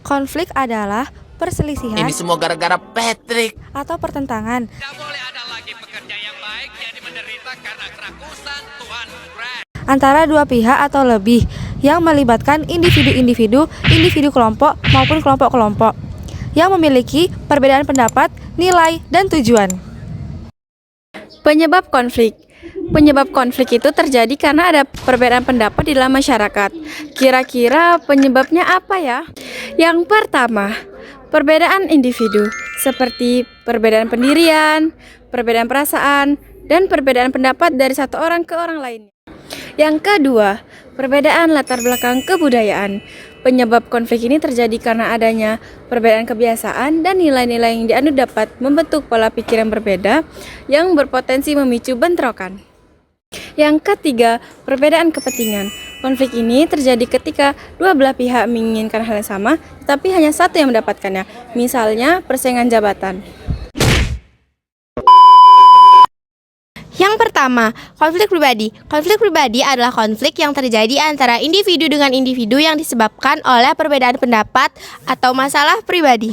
Konflik adalah perselisihan Ini semua gara-gara Patrick. atau pertentangan Tidak boleh ada lagi pekerja yang baik jadi menderita karena kerakusan Tuhan Crash. antara dua pihak atau lebih yang melibatkan individu-individu, individu kelompok maupun kelompok-kelompok yang memiliki perbedaan pendapat, nilai, dan tujuan. Penyebab konflik. Penyebab konflik itu terjadi karena ada perbedaan pendapat di dalam masyarakat. Kira-kira penyebabnya apa ya? Yang pertama, perbedaan individu seperti perbedaan pendirian, perbedaan perasaan, dan perbedaan pendapat dari satu orang ke orang lainnya. Yang kedua, perbedaan latar belakang kebudayaan. Penyebab konflik ini terjadi karena adanya perbedaan kebiasaan dan nilai-nilai yang dianut dapat membentuk pola pikir yang berbeda yang berpotensi memicu bentrokan. Yang ketiga, perbedaan kepentingan. Konflik ini terjadi ketika dua belah pihak menginginkan hal yang sama, tetapi hanya satu yang mendapatkannya. Misalnya, persaingan jabatan. Yang pertama, konflik pribadi. Konflik pribadi adalah konflik yang terjadi antara individu dengan individu yang disebabkan oleh perbedaan pendapat atau masalah pribadi.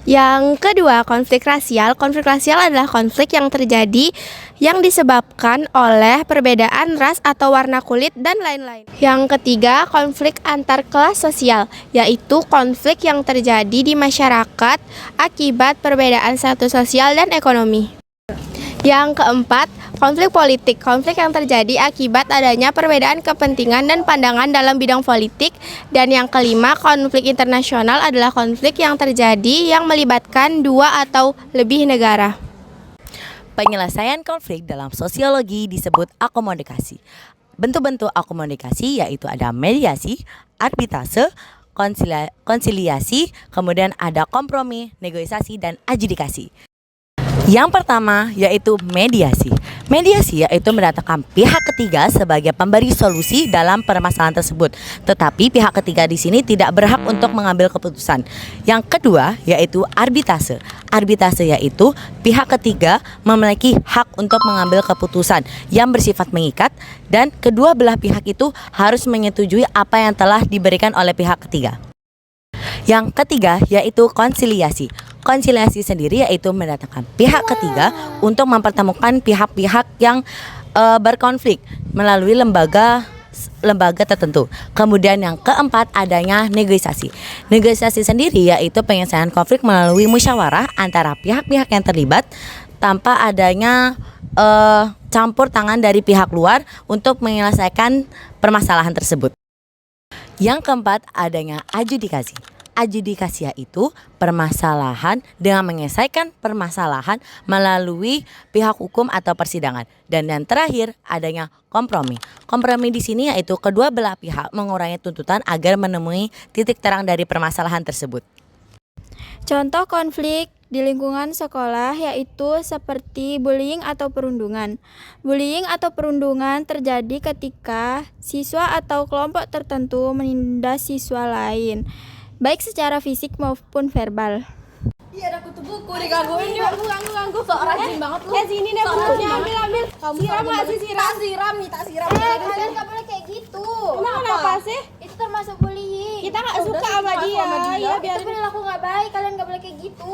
Yang kedua, konflik rasial. Konflik rasial adalah konflik yang terjadi yang disebabkan oleh perbedaan ras atau warna kulit dan lain-lain. Yang ketiga, konflik antar kelas sosial, yaitu konflik yang terjadi di masyarakat akibat perbedaan status sosial dan ekonomi. Yang keempat, konflik politik. Konflik yang terjadi akibat adanya perbedaan kepentingan dan pandangan dalam bidang politik. Dan yang kelima, konflik internasional adalah konflik yang terjadi yang melibatkan dua atau lebih negara. Penyelesaian konflik dalam sosiologi disebut akomodasi. Bentuk-bentuk akomodasi yaitu ada mediasi, arbitrase, konsiliasi, kemudian ada kompromi, negosiasi, dan adjudikasi. Yang pertama yaitu mediasi. Mediasi yaitu mendatangkan pihak ketiga sebagai pemberi solusi dalam permasalahan tersebut. Tetapi pihak ketiga di sini tidak berhak untuk mengambil keputusan. Yang kedua yaitu arbitrase. Arbitrase yaitu pihak ketiga memiliki hak untuk mengambil keputusan yang bersifat mengikat dan kedua belah pihak itu harus menyetujui apa yang telah diberikan oleh pihak ketiga. Yang ketiga yaitu konsiliasi. Konsiliasi sendiri yaitu mendatangkan pihak ketiga untuk mempertemukan pihak-pihak yang berkonflik melalui lembaga tertentu. Kemudian yang keempat adanya negosiasi. Negosiasi sendiri yaitu penyelesaian konflik melalui musyawarah antara pihak-pihak yang terlibat tanpa adanya campur tangan dari pihak luar untuk menyelesaikan permasalahan tersebut. Yang keempat adanya adjudikasi. Adjudikasi yaitu permasalahan dengan menyelesaikan permasalahan melalui pihak hukum atau persidangan. Dan yang terakhir adanya kompromi. Kompromi di sini yaitu kedua belah pihak mengurangi tuntutan agar menemui titik terang dari permasalahan tersebut. Contoh konflik di lingkungan sekolah yaitu seperti bullying atau perundungan. Bullying atau perundungan terjadi ketika siswa atau kelompok tertentu menindas siswa lain, baik secara fisik maupun verbal. Iya, ada kutu buku digangguin yuk. Ganggu. Sok rajin banget lu. Sini deh bukunya, ambil. Kamu siram enggak sih siram? Tak siram. Kalian enggak boleh kayak gitu. Kenapa sih? Itu termasuk bullying. Kita enggak suka sama dia. Iya, Itu perilaku enggak baik, kalian enggak boleh kayak gitu.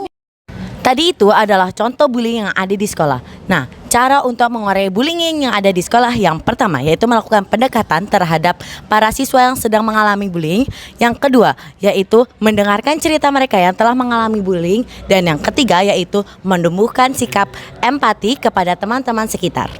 Tadi itu adalah contoh bullying yang ada di sekolah. Nah, cara untuk mengurangi bullying yang ada di sekolah yang pertama yaitu melakukan pendekatan terhadap para siswa yang sedang mengalami bullying. Yang kedua yaitu mendengarkan cerita mereka yang telah mengalami bullying. Dan yang ketiga yaitu menumbuhkan sikap empati kepada teman-teman sekitar.